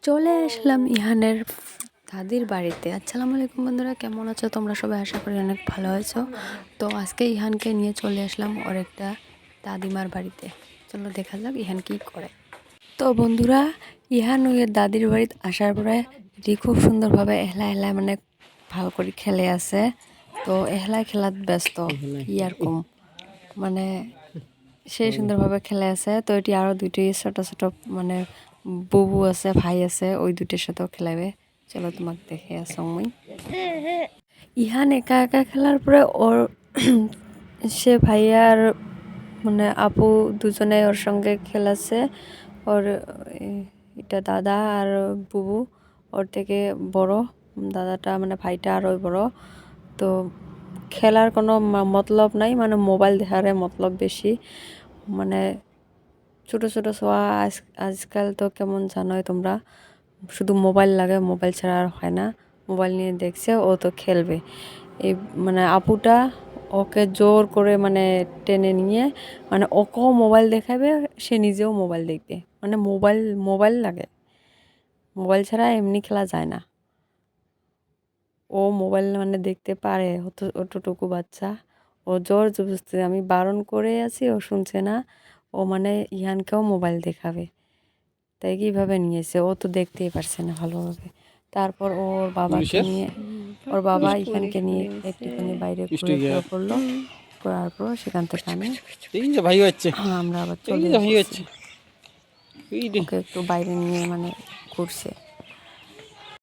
চলে আসলাম ইহানের দাদির বাড়িতে। আসসালামু আলাইকুম বন্ধুরা, কেমন আছো তোমরা সবাই? আশা করি অনেক ভালো আছো। তো আজকে ইহানকে নিয়ে চলে আসলাম ওর একটা দাদিমার বাড়িতে। চলো দেখা যাক ইহান কি করে। তো বন্ধুরা, ইহান ওর দাদির বাড়িতে আসার পরে এটি খুব সুন্দরভাবে এহলা মানে ভালো করে খেলে আছে। তো এহলা খেলাত ব্যস্ত ইয়ারকম মানে সেই সুন্দরভাবে খেলে আছে। তো এটি আরো দুটি ছোট ছোট মানে বুবু আছে, ভাই আছে, ওই দুটির সাথেও খেলাবে। চলো তোমাকে দেখে আসো। মুই ইহান একা একা খেলার পরে ওর সে ভাইয়ার মানে আপু দুজনে ওর সঙ্গে খেলাছে। ওর এটা দাদা আর বুবু ওর থেকে বড়, দাদাটা মানে ভাইটা আরও বড়। তো খেলার কোনো মতলব নাই, মানে মোবাইল দেখারে মতলব বেশি। মানে ছোট ছোট ছোয়া আজকাল তো কেমন জানোই তোমরা, শুধু মোবাইল লাগে, মোবাইল ছাড়া আর হয় না। মোবাইল নিয়ে দেখছে, ও তো খেলবে। এই মানে আপুটা ওকে জোর করে মানে টেনে নিয়ে মানে ওকেও মোবাইল দেখাবে, সে নিজেও মোবাইল দেখবে। মানে মোবাইল মোবাইল লাগে, মোবাইল ছাড়া এমনি খেলা যায় না। ও মোবাইল মানে দেখতে পারে, অতটুকু বাচ্চা। ও জোর জবরদস্তি, আমি বারণ করে আছি, ও শুনছে না। ও মানে ইহানকেও মোবাইল দেখাবে, তাই কীভাবে নিয়েছে, ও তো দেখতেই পারছে না ভালোভাবে। তারপর ওর বাবাকে নিয়ে, ওর বাবা ইহানকে নিয়ে একটুখানি বাইরে ঘুরে ফিরে করলো, করার পর সেখান থেকে আমি আমরা আবার চলে এসেছি। ওকে একটু বাইরে নিয়ে মানে ঘুরছে।